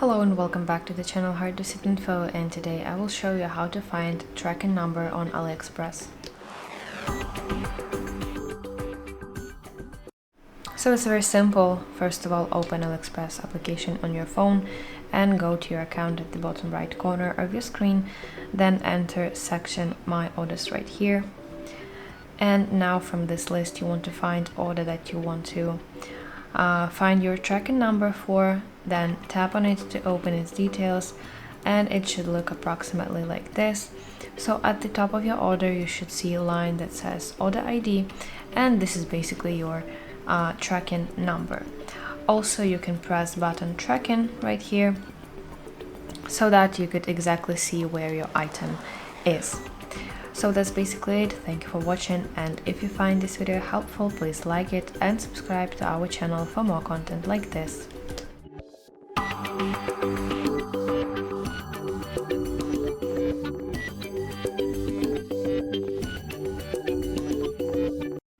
Hello and welcome back to the channel hardreset.info, and today I will show you how to find tracking number on AliExpress. So it's very simple. First of all, open AliExpress application on your phone and go to your account at the bottom right corner of your screen. Then enter section My Orders right here. And now from this list you want to find order that you want to find your tracking number for, then tap on it to open its details, and it should look approximately like this. So at the top of your order you should see a line that says order ID, and this is basically your tracking number. Also, you can press button tracking right here so that you could exactly see where your item is. So that's basically it. Thank you for watching, and if you find this video helpful, please like it and subscribe to our channel for more content like this.